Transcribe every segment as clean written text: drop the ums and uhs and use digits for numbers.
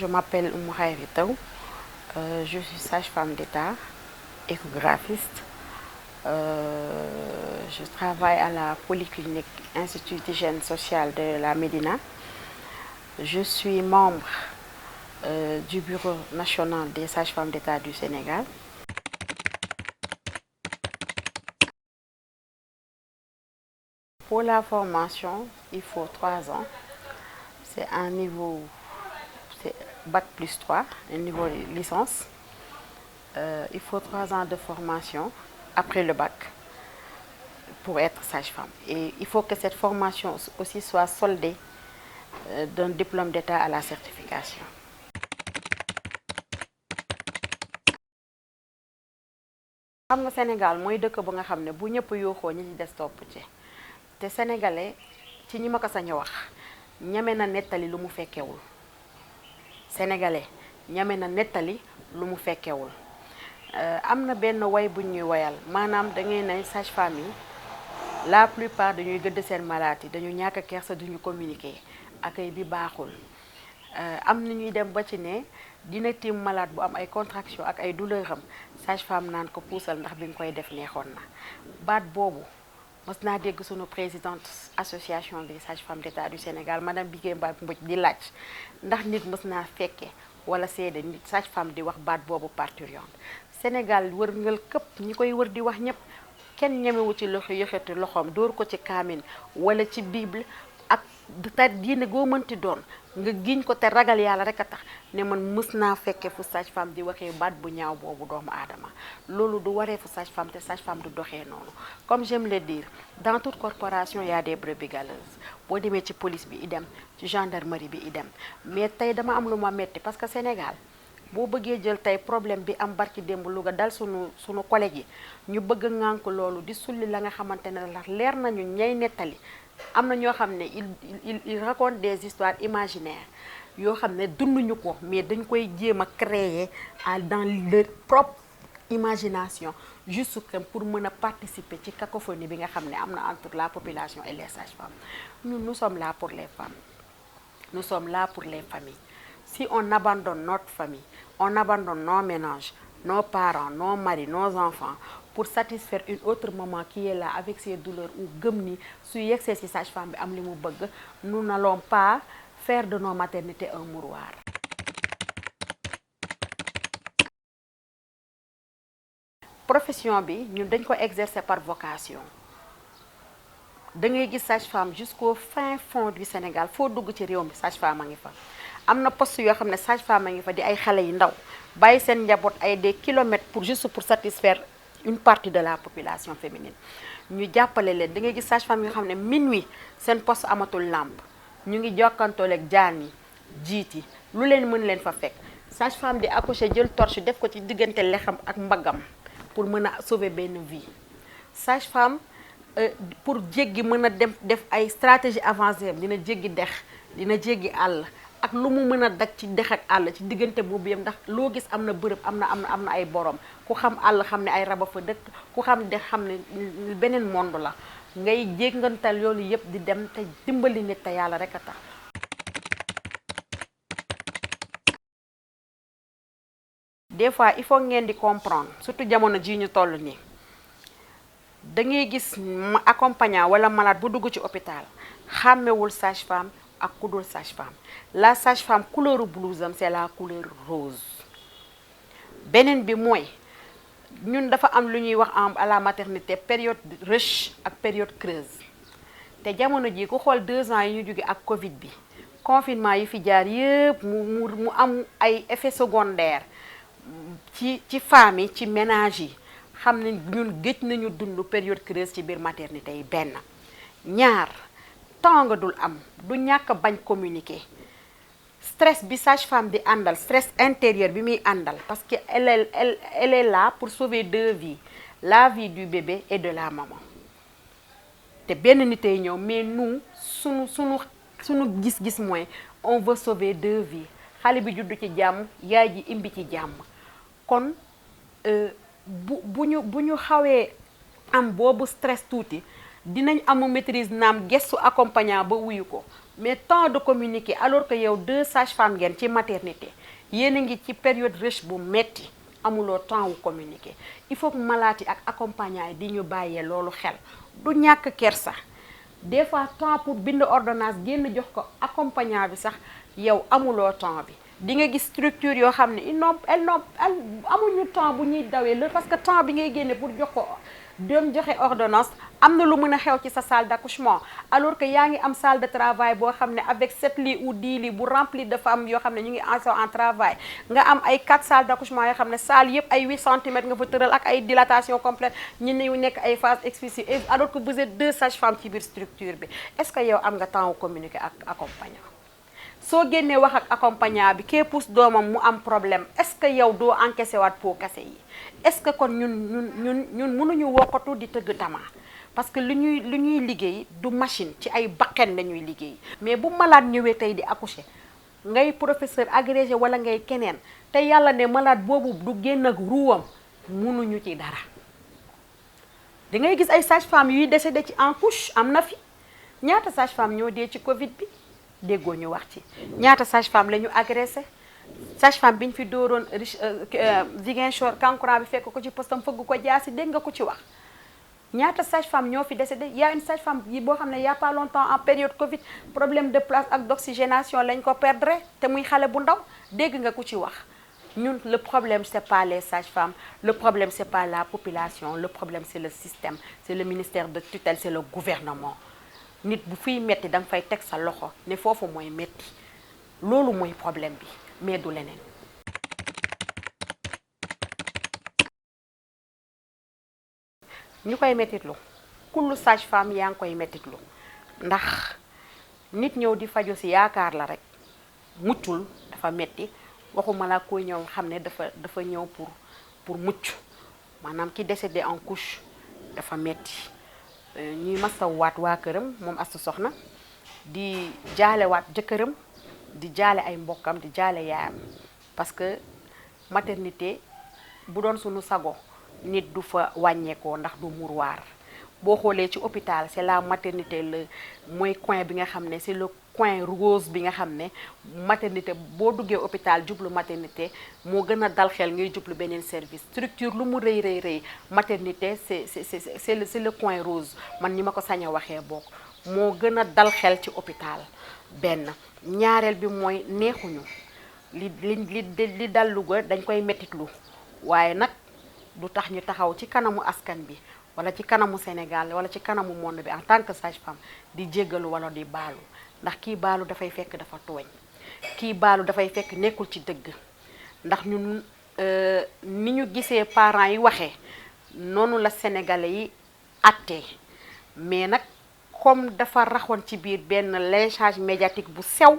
Je m'appelle Oumou Khayri Taw, je suis sage-femme d'État, échographiste. Je travaille à la Polyclinique Institut d'hygiène sociale de la Médina. Je suis membre du Bureau national des sages-femmes d'État du Sénégal. Pour la formation, il faut 3 ans. C'est un niveau, c'est Bac plus 3, un niveau de licence. Il faut 3 ans de formation après le bac pour être sage-femme. Et il faut que cette formation aussi soit soldée d'un diplôme d'État à la certification. xam nga Sénégal mooy dëkk bu nga xam ne bu ñëpp yuuxoo ñi ci des topp ci te sénégalais ci ñi ma ko sañ a wax ñeme na nettali lu mu fekkewul sénégalais ñeme na nettali lu mu fekkewul am na benn way bu ñuy woyal maanaam da ngay ne sage-femme yi la plupart dañuy gëdd seen malade yi dañu ñàkk kersa duñu communiquer accueil bi baaxul am na ñuy dem ba ci ne dina tiim malade bu am ay contraction ak ay douleur am sage-femme naan ko puusal ndax bi nga koy def neexoon na baat boobu mos naa dégg sunu présidente association des sages-femmes d'État du Sénégal madame Bigué Mbodj di laaj ndax nit mos naa fekke wala seede nit sage-femme di wax baat boobu parturiente Sénégal wërngal këpp ñi koy wër di wax ñëpp kenn ñemewu ci loxo yëxati loxoom dóor ko ci kaamin wala ci bible ak te diine goo mënti doon nga giñ ko te ragal yàlla rek a tax ne man mës naa fekke fu sage-femme di waxee baat bu ñaaw boobu doomu aadama loolu du waree fu sage-femme te sage-femme du doxee noonu comme j'aime le dire dans toute corporation il y a des brebis galeuses boo demee ci police bi idem ci gendarmerie bi idem mais tey dama am lu ma metti parce que Sénégal boo bëggee jël tey problème bi am barki démb Louga dal sunu collègue yi ñu bëgg a ŋànk loolu di sulli la nga xamante ne la leer nañu ñay nettali am na ñoo xam ne il raconte des histoires imaginaires yoo xam ne dunduñu ko mais dañ koy jéem a créer dans leur propre imagination juste que pour mën a participer ci cacophonie bi nga xam ne am na entre la population et les sages-femmes nous sommes là pour les femmes nous sommes là pour les familles. Si on abandonne notre famille, on abandonne nos ménages, nos parents, nos maris, nos enfants, pour satisfaire une autre maman qui est là avec ses douleurs ou gëm ni su yegsee ci sage-femme bi am li mu bëgg, nous n'allons pas faire de nos maternités un mouroir. Profession bi ñun dañ ko exercer par vocation. Da ngay gis sage-femme jusqu'au fin fond du Sénégal foo dugg ci réew mi sage-femme a ngi fa. am na poste yoo xam ne sage-femme a ngi fa di ay xale yu ndaw bàyyi seen njaboot ay des kilomètres pour satisfaire une partie de la population féminine ñu jàppale leen da ngay gis sage-femme yoo xam ne minuit seen poste amatul lampe ñu ngi jokkantool ak jaan yi jiit yi lu leen mën leen fa fekk sage-femme di accoucher jël torche def ko ci diggante lexam ak mbaggam pour mën a sauver benn vie sage-femme pour jéggi mën a dem def ay stratégie avancée dina jéggi dex dina jéggi àll ak lu mu mën a daj ci dex ak àll ci diggante boobu yam ndax loo gis am na bërëb am na ay borom ku xam àll xam ne ay raba fa dëkk ku xam dex xam ne beneen monde la ngay jéggantal yoolu yëpp di dem te dimbali nit te yàlla rek a tax. Des fois il faut ngeen di comprendre surtout jamono ji ñu toll nii da ngay gis accompagnant wala malade bu dugg ci hôpital xàmmewul sage-femme ak ku dul sage-femme la sage-femme couleur blouse am c'est la couleur rose beneen bi mooy ñun dafa am lu ñuy wax à la maternité période rush ak période creuse te jamono ji ku xool 2 ans yi ñu jóge ak Covid bi confinement yi fi jaar yëpp mu am ay effets secondaires ci femmes yi ci ménage yi xam ne ñun gëj nañu dund période creuse ci biir maternité yi benn ñaar temps nga dul am du ñàkk bañ communiquer stress bi sage-femme di àndal stress intérieur bi muy àndal parce que elle est là pour sauver 2 vies la vie du bébé et de la maman te benn nit ay ñëw mais nous sunu gis-gis mooy on veut sauver 2 vies xale bi juddu ci jàmm yaay ji imbi ci jàmm kon bu ñu xawee am boobu stress tuuti dinañ amu maîtrise naam gestu accompagnant ba wuyu ko mais temps de communiquer alors que yow 2 sages-femmes ngeen ci maternité yéen a ngi ci période riche bu metti amuloo temps wu communiquer. Il faut que malade yi ak accompagnant yi di ñu bàyyee loolu xel du ñàkk kersa des fois temps pour bind ordonnance génn jox ko accompagnant bi sax yow amuloo temps bi. di nga gis structure yoo xam ne elles amuñu temps bu ñuy dawee la parce que temps bi ngay génne pour jox ko doom joxe ordonnance am na lu mën a xew ci sa salle d'accouchement alors que yaa ngi am salle de travail boo xam ne avec 7 lits ou 10 lits bu rempli de femmes yoo xam ne ñu ngi en travail nga am ay 4 salles d'accouchement yoo xam ne salle yëpp ay 8 centimètres nga fa tëral ak ay dilatation complète ñi ne nekk ay phase expulsive alors que vous êtes 2 sages-femmes ci biir structure bi est-ce que yow am nga temps wu communiquer ak accompagnant soo génnee wax ak accompagnant bi kee pousse doomam mu am problème est-ce que yow doo encaissé waat pot cassé yi est-ce que kon ñun mënuñu wokkatu di tëgg tama parce que lu ñuy liggéey du machine ci ay baqen la ñuy liggéey mais bu malade ñëwee tey di accoucher ngay professeur agrégé wala ngay keneen te yàlla ne malade boobu du génn ak ruwam mënuñu ci dara da ngay gis ay sage-femme yuy décédé ci en couche am na fi ñaata sage-femme ñoo dee ci Covid bi déggoo ñu wax ci ñaata sage-femme la ñu agressé sage-femme bi ñu fi dooroon Ziguinchor kankurang bi fekk ko ci postam fëgg ko jaasi dégg nga ko ci wax ñaata sage-femme ñoo fi décédé y a une sage-femme yi boo xam ne y a pas longtemps en période Covid problème de place ak d'oxygénation lañ ko perdre te muy xale bu ndaw dégg nga ko ci wax ñun le problème c'est pas les sages-femmes le problème c'est pas la population le problème c'est le système c'est le ministère de tutelle c'est le gouvernement nit bu fiy metti da nga fay teg sa loxo ne foofu mooy metti loolu mooy problème bi mais du leneen. ñu koy mettitlu kullu sage-femme yaa ngi koy mettitlu ndax nit ñëw di faju si yaakaar la rek muccul dafa metti waxuma la koy ñëw xam ne dafa ñëw pour mucc maanaam ki décédé en couche dafa metti ñuy masawaat waa këram moom Astou Sokhna di jaalewaat jëkkëram di jaale ay mbokkam di jaale yaayam parce que maternité bu doon sunu sago nit du fa wàññeekoo ndax du mouroir boo xoolee ci hôpital c'est la maternité le mooy coin bi nga xam ne c'est le coin rose bi nga xam ne maternité boo duggee hôpital jublu maternité moo gën a dal xel ngay jublu beneen service structure lu mu rëy maternité c'est le coin rose man ñi ma ko sañ a waxee bokk moo gën a dal xel ci hôpital benn ñaareel bi mooy neexuñu li dal Louga dañ koy mettitlu waaye nag du tax ñu taxaw ci kanamu askan bi wala ci kanamu Sénégal wala ci kanamu monde bi en tant que sage-femme di jéggalu wala di baalu ndax kii baalu dafay fekk dafa tooñ kii baalu dafay fekk nekkul ci dëgg ndax ñun ni ñu gisee parents yi waxee noonu la sénégalais yi attee mais nag comme dafa raxoon ci biir benn lynchage médiatique bu sew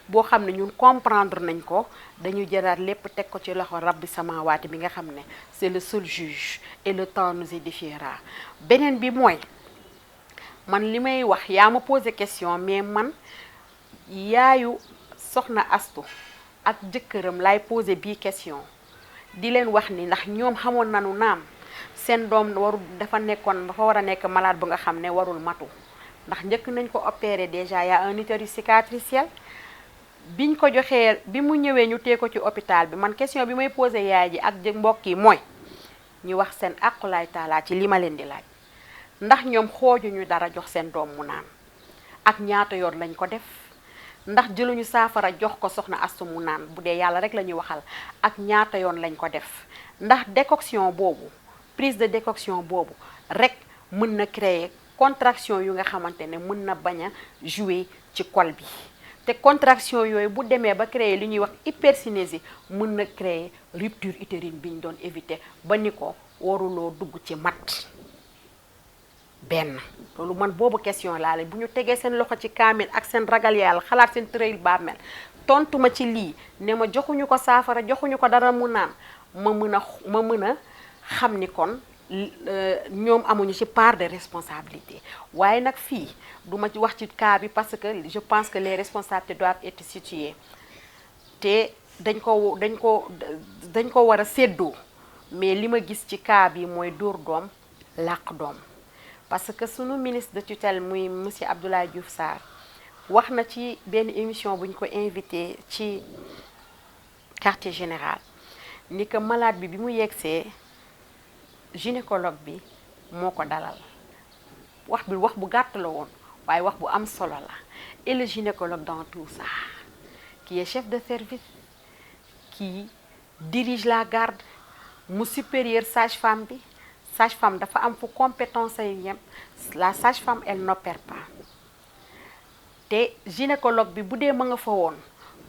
boo xam ne ñun comprendre nañ ko dañu jëlaat lépp teg ko ci loxo rabbi samawaati bi nga xam ne c'est le seul juge et le temps nous édifiera beneen bi mooy man li may wax yaa ma posé question mais man yaayu soxna Astou ak jëkkëram lay posé bii question di leen wax ni ndax ñoom xamoon nañu naam seen doom dafa war a nekk malade bu nga xam ne warul matu ndax njëkk nañ ko opérer déjà y a un utérus cicatriciel biñ ko joxee bi mu ñëwee ñu tee ko ci hôpital bi man question bi may posé yaay ji ak mbokk yi mooy ñu wax seen aqulaay taalaa ci li ma leen di laaj ndax ñoom xoojuñu dara jox seen doom mu naan ak ñaata yoon lañ ko def ndax jëluñu saafara jox ko soxna Astou mu naan bu dee yàlla rek la ñuy waxal ak ñaata yoon lañ ko def ndax décoction boobu prise de décoction boobu rek mën na créer contraction yu nga xamante ne mën na bañ a jouer ci col bi te contraction yooyu bu demee ba créer li ñuy wax hypercinésie mën na créer rupture utérine bi ñu doon éviter ba ni ko waruloo dugg ci mat benn loolu man boobu question laa la bu ñu tegee seen loxo ci kaamil ak seen ragal yàlla xalaat seen tërëyil bàmmeel tontu ma ci lii ne ma joxuñu ko saafara joxuñu ko dara mu naan ma mën a xam ni kon ñoom amuñu ci part de responsabilité waaye nag fii du ma ci wax ci cas bi parce que je pense que les responsabilités doivent être situées te dañ ko war a séddoo mais li ma gis ci cas bi mooy dóor doom làq doom parce que sunu ministre de tutelle muy monsieur Abdoulaye Diouf Sarr wax na ci benn émission buñ ko invité ci quartier général ni que malade bi mu yegsee gynécologue bi moo ko dalal wax bu gàtt la woon waaye wax bu am solo la. Et le gynécologue dans tout ça qui est chef de service qui dirige la garde mu supérieur sage-femme bi sage-femme dafa am fu compétence ay yem la sage-femme elle n'opère pas te gynécologue bi bu dee ma nga fa woon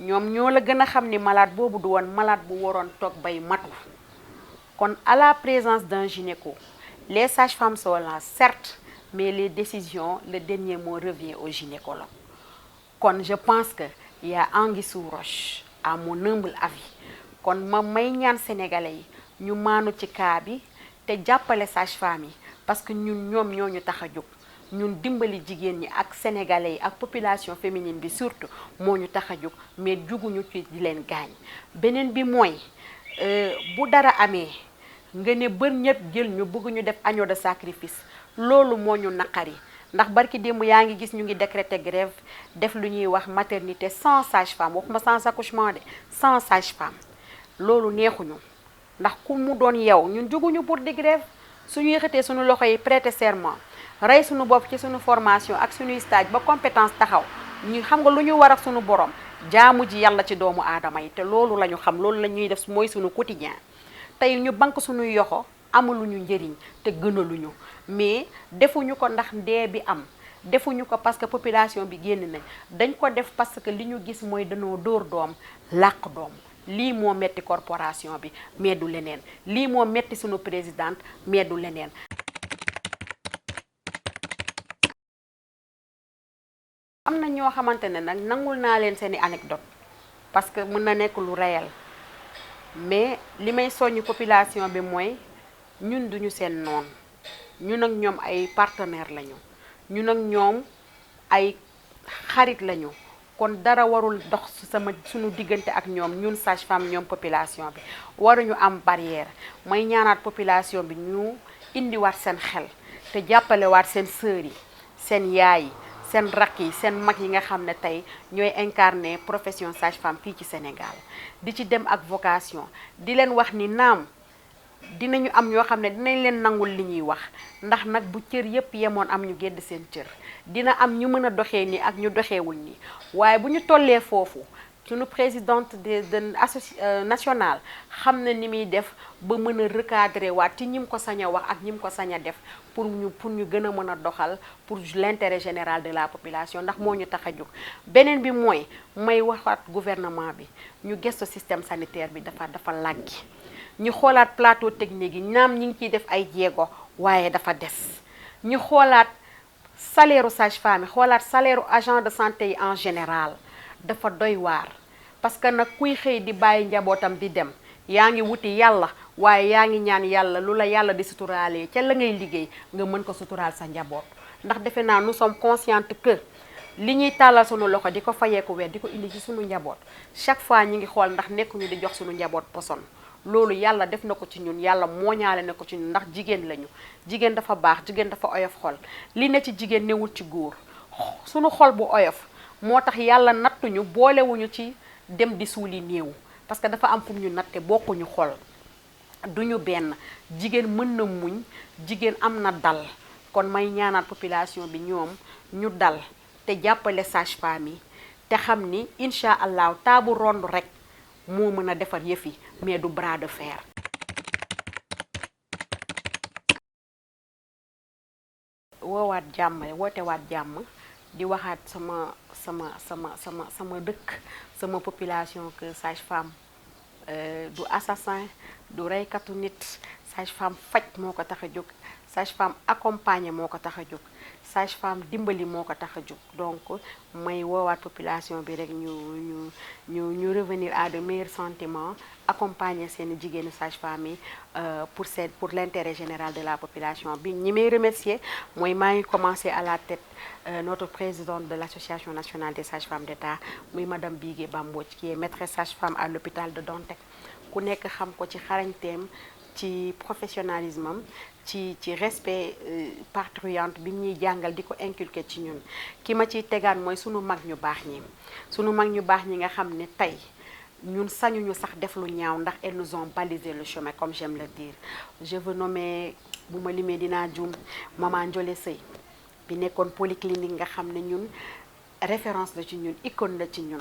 ñoom ñoo la gën a xam ni malade boobu du woon malade bu waroon toog bay matu kon à la présence d'un gynéco les sages-femmes sont là certes mais les décisions le dernier mot revient au gynécologue kon je pense que y a anguille sous roche à mon humble avis kon ma may ñaan sénégalais yi ñu maanu ci cas bi te jàppale sage-femme yi parce que ñoom ñoo ñu tax a jóg ñun dimbali jigéen ñi ak sénégalais yi ak population féminine bi surtout moo ñu tax a jóg mais juguñu ci di leen gaañ. beneen bi mooy bu dara amee nga ne bër ñëpp jël ñu bëgg ñu def agneau de sacrifice loolu moo ñu naqari. ndax barki démb yaa ngi gis ñu ngi décréter grève def lu ñuy wax maternité sans sage-femme waxuma sans accouchement de sans sage-femme loolu neexuñu ndax ku mu doon yow ñun juguñu pour di grève suñu yëkkatee suñu loxo yi prêter serment rey suñu bopp ci suñu formation ak suñuy stage ba compétence taxaw ñu xam nga lu ñu war ak suñu borom jaamu ji yàlla ci doomu aadama yi te loolu la ñu xam loolu la ñuy def mooy suñu quotidien tey ñu bank suñuy yoxo amaluñu njëriñ te gënaluñu mais defuñu ko ndax dee bi am defuñu ko parce que population bi génn nañ dañ ko def parce que li ñu gis mooy dañoo dóor doom làq doom lii moo metti corporation bi mais du leneen lii moo metti sunu présidente mais du leneen. am na ñoo xamante ne nag nangul naa leen seeni anecdote parce que mën na nekk lu réel mais li may soññ population bi mooy ñun duñu seen noon ñun ak ñoom ay partenaire lañu ñun ak ñoom ay xarit lañu kon dara warul dox suñu diggante ak ñoom ñun sage-femme ñoom population bi waruñu am barrière may ñaanaat population bi ñu indiwaat seen xel te jàppalewaat seen sœur yi seen yaay yi seen rakk yi seen mag yi nga xam ne tey ñooy incarner profession sage-femme fii ci Sénégal di ci dem ak vocation di leen wax ni naam dinañu am ñoo xam ne dinañ leen nangul li ñuy wax ndax nag bu cër yépp yemoon am ñu gedd seen cër dina am ñu mën a doxee ni ak ñu doxeewul ni waaye bu ñu tollee foofu suñu présidente de nationale xam na ni muy def ba mën a recadrer waat ci ñim ko sañ a wax ak ñim ko sañ a def pour ñu gën a mën a doxal pour l'intérêt général de la population ndax moo ñu tax a jóg. beneen bi mooy may waxaat gouvernement bi ñu gëstu système sanitaire bi dafa làggi ñu xoolaat plateau technique yi naam ñi ngi ciy def ay jéego waaye dafa des ñu xoolaat salaire sage-femme yi xoolaat salaire agent de santé yi en général dafa doy waar parce que nag kuy xëy di bàyyi njabootam di dem yaa ngi wuti yàlla waaye yaa ngi ñaan yàlla lu la yàlla di suturaalee ca la ngay liggéey nga mën ko suturaal sa njaboot ndax defe naa nous sommes conscientes que li ñuy tàllal sunu loxo di ko fayeeku weer di ko indi ci sunu njaboot chaque fois ñi ngi xool ndax nekkuñu di jox sunu njaboot poson loolu yàlla def na ko ci ñun yàlla mooñaale na ko ci ñun ndax jigéen lañu jigéen dafa baax jigéen dafa oyof xol li ne ci jigéen newul ci góor sunu xol bu oyof moo tax yàlla nattuñu boolewuñu ci dem di suuli néew parce que dafa am fu ñu natte bokkuñu xol duñu benn jigéen mën na muñ jigéen am na dal kon may ñaanaat population bi ñoom ñu dal te jàppale sage-femme yi te xam ni incha allahu taabu ronde rek moo mën a defar yëf yi mais du bras de fer. wootewaat jàmm di waxaat sama dëkk sama population que sage-femme du assassin du reykatu nit sage-femme faj moo ko tax a jóg sage-femme accompagner moo ko tax a jóg sage-femme dimbali moo ko tax a jóg donc may woowaat population bi rek ñu revenir à de meilleurs sentiments accompagner seen jigéenu sage-femme yi pour l'intérêt général de la population bi ñi may remercier mooy maa ngi commencé à la tête notre présidente de l'association nationale des sages-femmes d'État muy madame Bigué Bambodj qui est maîtresse sage-femme à l'hôpital de Dantec ku nekk xam ko ci xarañteem ci professionnalisme am ci respect patriote bi ñuy jàngal di ko inculquer ci ñun. ki ma ciy tegaan mooy sunu mag ñu baax ñi nga xam ne tey ñun sañuñu sax def lu ñaaw ndax elles nous ont balisé le chemin comme j'aime le dire. Je veux nommer bu ma limee dinaa juum maman Ndiolé Sey bi nekkoon polyclinique nga xam ne ñun référence la ci ñun, icône la ci ñun.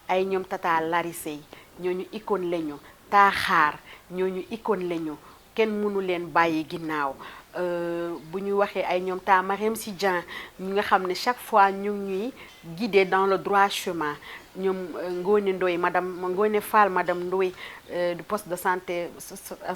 ay ñoom tata Lari Sey ñooñu icône lañu, taaxaar ñooñu icône lañu, kenn mënu leen bàyyi ginnaaw. bu ñu waxee ay ñoom ta Mariam Sy Dieng ñi nga xam ne chaque fois ñu ngi ñuy guider dans le droit chemin. ñoom Ngone Ndoye madame Ngone Fall madame Ndoye du poste de santé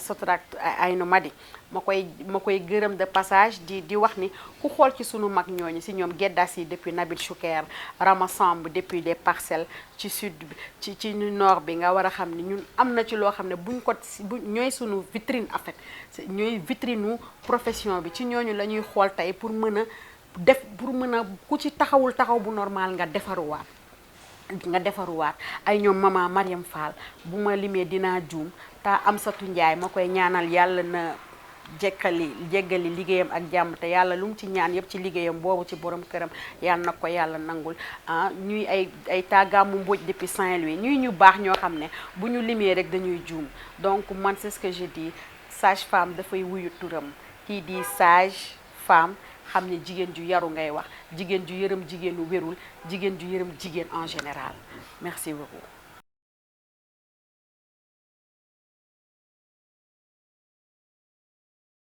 Sotrac Aynou Madi ma koy gërëm de passage di wax ni ku xool ci sunu mag ñooñu si ñoom Geddas yi depuis Nabil Choucair, Rama Samb depuis des Parcelles ci sud bi ci nord bi nga war a xam ni ñun am na ci loo xam ne buñ ñooy sunu vitrine en fait ñooy vitrine profession bi ci ñooñu la ñuy xool tey pour mën a ku ci taxawul taxaw bu normal nga defaruwaat ay ñoom maman Mariam Fall bu ma limee dinaa juum ta Amsatou Ndiaye ma koy ñaanal yàlla na jeggali liggéeyam ak jàmm te yàlla lu mu ci ñaan yëpp ci liggéeyam boobu ci borom këram yàlla na ko yàlla nangul ñuy ay tàggaamu Mbodj depuis Saint-Louis ñuy ñu baax ñoo xam ne bu ñu limee rek dañuy juum. Donc man c'est ce que je dis, sage femme dafay wuyu turam. kii di sage femme xam ne jigéen ju yaru ngay wax, jigéen ju yërëm jigéenu wérul, jigéen ju yërëm jigéen en général. Merci beaucoup.